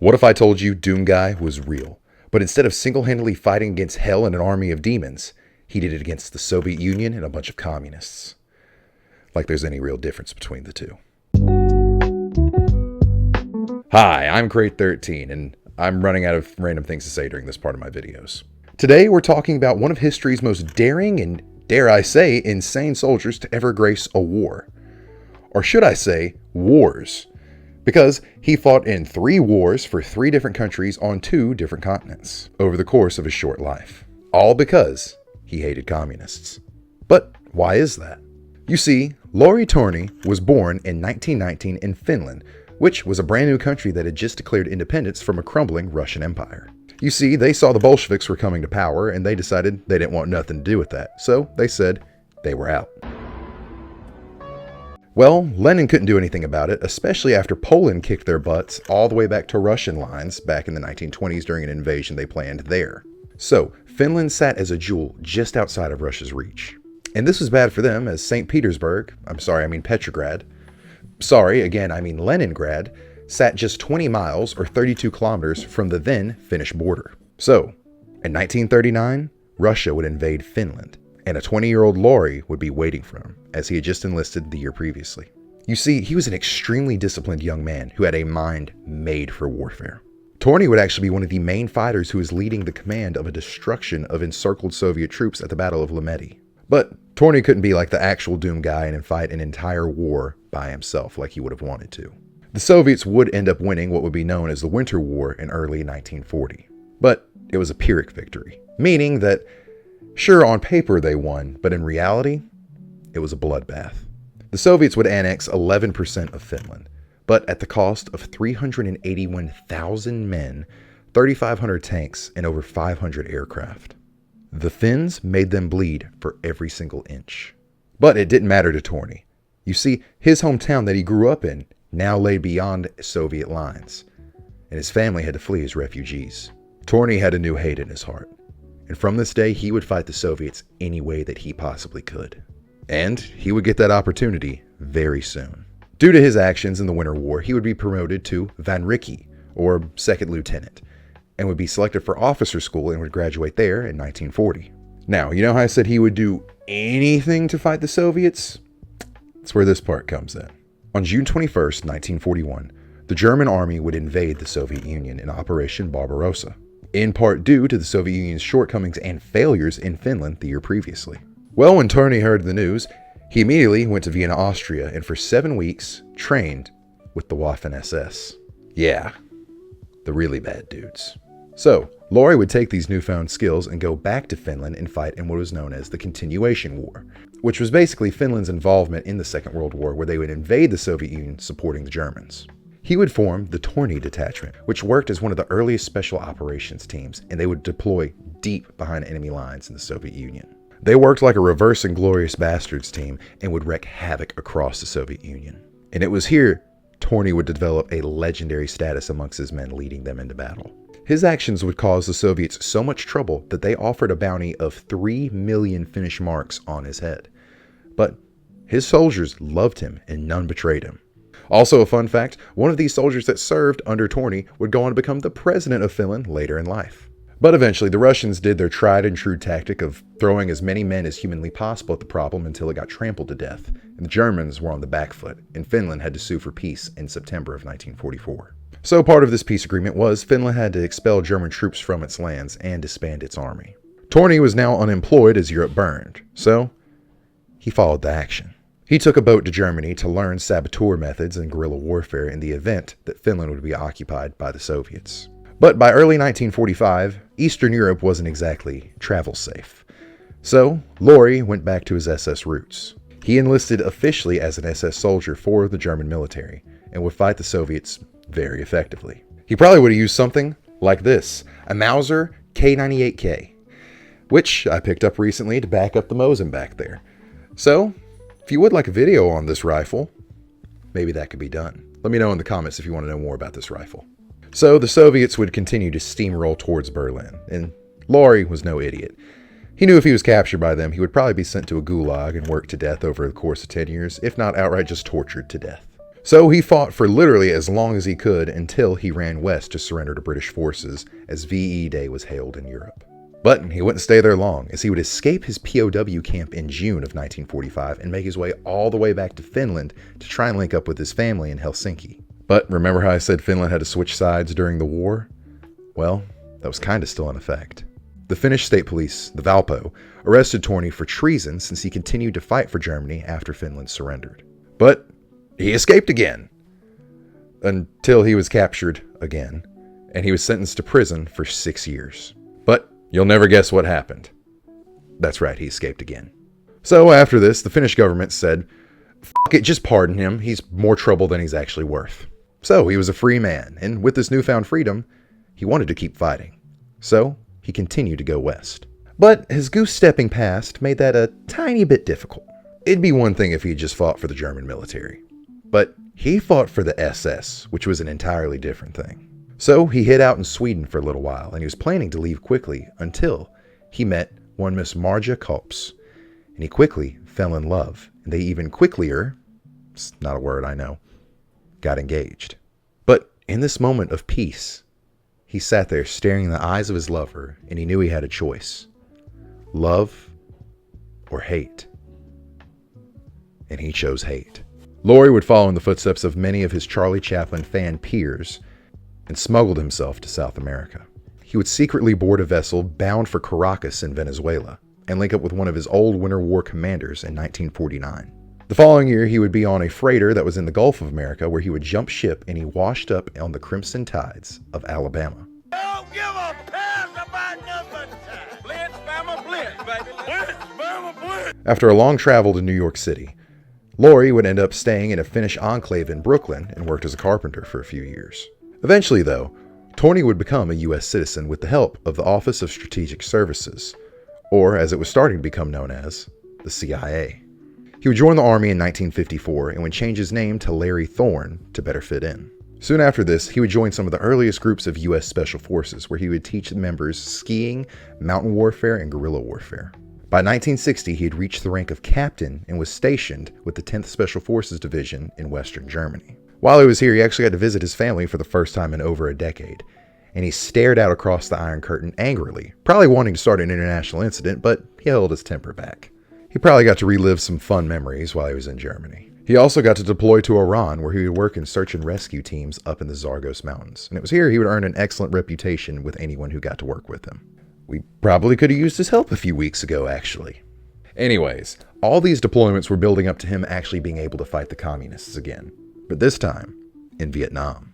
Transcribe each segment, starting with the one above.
What if I told you Doom Guy was real, but instead of single-handedly fighting against hell and an army of demons, he did it against the Soviet Union and a bunch of communists? Like there's any real difference between the two. Hi, I'm Crate13, and I'm running out of random things to say during this part of my videos. Today we're talking about one of history's most daring and, dare I say, insane soldiers to ever grace a war. Or should I say, wars. Because he fought in 3 wars for 3 different countries on 2 different continents over the course of his short life. All because he hated communists. But why is that? You see, Lauri Törni was born in 1919 in Finland, which was a brand new country that had just declared independence from a crumbling Russian empire. You see, they saw the Bolsheviks were coming to power and they decided they didn't want nothing to do with that, so they said they were out. Well, Lenin couldn't do anything about it, especially after Poland kicked their butts all the way back to Russian lines back in the 1920s during an invasion they planned there. So, Finland sat as a jewel just outside of Russia's reach. And this was bad for them as Petrograd, Leningrad, sat just 20 miles or 32 kilometers from the then Finnish border. So, in 1939, Russia would invade Finland, and a 20-year-old Lauri would be waiting for him, as he had just enlisted the year previously. You see, he was an extremely disciplined young man who had a mind made for warfare. Torni would actually be one of the main fighters who was leading the command of a destruction of encircled Soviet troops at the Battle of Lemety. But Torni couldn't be like the actual Doom Guy and fight an entire war by himself like he would have wanted to. The Soviets would end up winning what would be known as the Winter War in early 1940. But it was a Pyrrhic victory, meaning that sure, on paper they won, but in reality, it was a bloodbath. The Soviets would annex 11% of Finland, but at the cost of 381,000 men, 3,500 tanks, and over 500 aircraft. The Finns made them bleed for every single inch. But it didn't matter to Torni. You see, his hometown that he grew up in now lay beyond Soviet lines, and his family had to flee as refugees. Torni had a new hate in his heart. And from this day, he would fight the Soviets any way that he possibly could. And he would get that opportunity very soon. Due to his actions in the Winter War, he would be promoted to vanrikki, or second lieutenant, and would be selected for officer school and would graduate there in 1940. Now, you know how I said he would do anything to fight the Soviets? That's where this part comes in. On June 21st, 1941, the German army would invade the Soviet Union in Operation Barbarossa, in part due to the Soviet Union's shortcomings and failures in Finland the year previously. Well, when Torni heard the news, he immediately went to Vienna, Austria, and for 7 weeks trained with the Waffen-SS. Yeah, the really bad dudes. So, Lauri would take these newfound skills and go back to Finland and fight in what was known as the Continuation War, which was basically Finland's involvement in the Second World War, where they would invade the Soviet Union supporting the Germans. He would form the Torni detachment, which worked as one of the earliest special operations teams, and they would deploy deep behind enemy lines in the Soviet Union. They worked like a reverse Inglourious Basterds team and would wreak havoc across the Soviet Union. And it was here Torni would develop a legendary status amongst his men, leading them into battle. His actions would cause the Soviets so much trouble that they offered a bounty of 3 million Finnish marks on his head. But his soldiers loved him and none betrayed him. Also a fun fact, one of these soldiers that served under Torni would go on to become the president of Finland later in life. But eventually the Russians did their tried and true tactic of throwing as many men as humanly possible at the problem until it got trampled to death, and the Germans were on the back foot, and Finland had to sue for peace in September of 1944. So part of this peace agreement was Finland had to expel German troops from its lands and disband its army. Torni was now unemployed as Europe burned, so he followed the action. He took a boat to Germany to learn saboteur methods and guerrilla warfare in the event that Finland would be occupied by the Soviets. But by early 1945, Eastern Europe wasn't exactly travel safe. So, Lauri went back to his SS roots. He enlisted officially as an SS soldier for the German military and would fight the Soviets very effectively. He probably would have used something like this, a Mauser K98K, which I picked up recently to back up the Mosin back there. So, if you would like a video on this rifle, maybe that could be done. Let me know in the comments if you want to know more about this rifle. So the Soviets would continue to steamroll towards Berlin, and Lauri was no idiot. He knew if he was captured by them, he would probably be sent to a gulag and worked to death over the course of 10 years, if not outright just tortured to death. So he fought for literally as long as he could until he ran west to surrender to British forces as VE Day was hailed in Europe. But he wouldn't stay there long, as he would escape his POW camp in June of 1945 and make his way all the way back to Finland to try and link up with his family in Helsinki. But remember how I said Finland had to switch sides during the war? Well, that was kind of still in effect. The Finnish state police, the Valpo, arrested Torni for treason since he continued to fight for Germany after Finland surrendered. But he escaped again, until he was captured again, and he was sentenced to prison for 6 years. But you'll never guess what happened. That's right, he escaped again. So after this, the Finnish government said, "Fuck it, just pardon him. He's more trouble than he's actually worth." So he was a free man, and with this newfound freedom, he wanted to keep fighting. So he continued to go west. But his goose-stepping past made that a tiny bit difficult. It'd be one thing if he had just fought for the German military. But he fought for the SS, which was an entirely different thing. So he hid out in Sweden for a little while, and he was planning to leave quickly until he met one Miss Marja Kops, and he quickly fell in love, and they even quicklier, it's not a word I know, got engaged. But in this moment of peace, he sat there staring in the eyes of his lover, and he knew he had a choice. Love or hate. And he chose hate. Lauri would follow in the footsteps of many of his Charlie Chaplin fan peers and smuggled himself to South America. He would secretly board a vessel bound for Caracas in Venezuela and link up with one of his old Winter War commanders in 1949. The following year, he would be on a freighter that was in the Gulf of America where he would jump ship and he washed up on the crimson tides of Alabama. Don't give a pass about nothing. Blitz, Bama, blitz, baby. Blitz, Bama, blitz. After a long travel to New York City, Lauri would end up staying in a Finnish enclave in Brooklyn and worked as a carpenter for a few years. Eventually, though, Torni would become a U.S. citizen with the help of the Office of Strategic Services, or as it was starting to become known as, the CIA. He would join the army in 1954 and would change his name to Lauri Törni to better fit in. Soon after this, he would join some of the earliest groups of U.S. Special Forces, where he would teach the members skiing, mountain warfare, and guerrilla warfare. By 1960, he had reached the rank of captain and was stationed with the 10th Special Forces Division in Western Germany. While he was here, he actually got to visit his family for the first time in over a decade, and he stared out across the Iron Curtain angrily, probably wanting to start an international incident, but he held his temper back. He probably got to relive some fun memories while he was in Germany. He also got to deploy to Iran, where he would work in search and rescue teams up in the Zagros Mountains, and it was here he would earn an excellent reputation with anyone who got to work with him. We probably could have used his help a few weeks ago, actually. Anyways, all these deployments were building up to him actually being able to fight the communists again, but this time in Vietnam.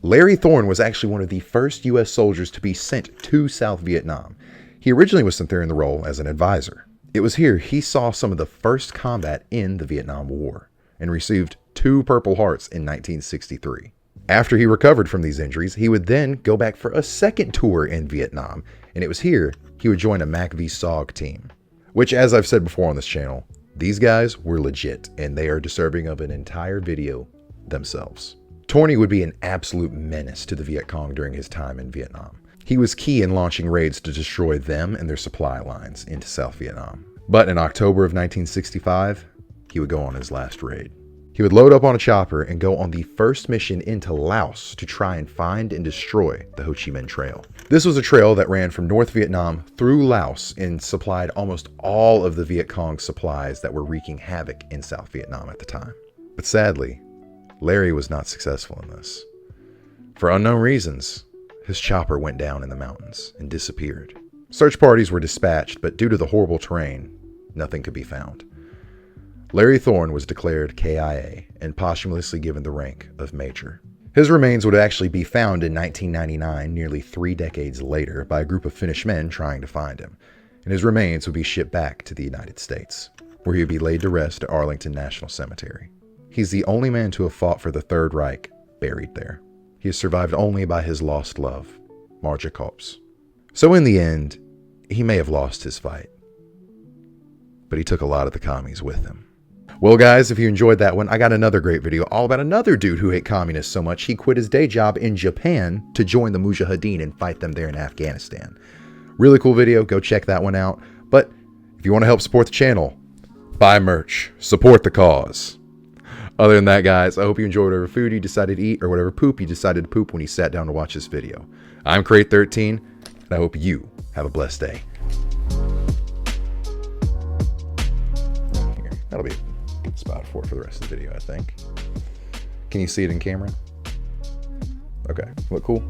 Lauri Törni was actually one of the first U.S. soldiers to be sent to South Vietnam. He originally was sent there in the role as an advisor. It was here he saw some of the first combat in the Vietnam War and received 2 Purple Hearts in 1963. After he recovered from these injuries, he would then go back for a second tour in Vietnam, and it was here he would join a MACV-SOG team, which, as I've said before on this channel, these guys were legit, and they are deserving of an entire video themselves. Torni would be an absolute menace to the Viet Cong during his time in Vietnam. He was key in launching raids to destroy them and their supply lines into South Vietnam. But in October of 1965, he would go on his last raid. He would load up on a chopper and go on the first mission into Laos to try and find and destroy the Ho Chi Minh Trail. This was a trail that ran from North Vietnam through Laos and supplied almost all of the Viet Cong supplies that were wreaking havoc in South Vietnam at the time. But sadly, Lauri was not successful in this. For unknown reasons, his chopper went down in the mountains and disappeared. Search parties were dispatched, but due to the horrible terrain, nothing could be found. Lauri Törni was declared KIA and posthumously given the rank of Major. His remains would actually be found in 1999, nearly 3 decades later, by a group of Finnish men trying to find him, and his remains would be shipped back to the United States, where he would be laid to rest at Arlington National Cemetery. He's the only man to have fought for the Third Reich buried there. He is survived only by his lost love, Marja Kops. So in the end, he may have lost his fight, but he took a lot of the commies with him. Well guys, if you enjoyed that one, I got another great video all about another dude who hated communists so much he quit his day job in Japan to join the Mujahideen and fight them there in Afghanistan. Really cool video, go check that one out. But if you want to help support the channel, buy merch, support the cause. Other than that, guys, I hope you enjoyed whatever food you decided to eat or whatever poop you decided to poop when you sat down to watch this video. I'm Crate13, and I hope you have a blessed day. Here, that'll be a good spot for the rest of the video, I think. Can you see it in camera? Okay, look cool?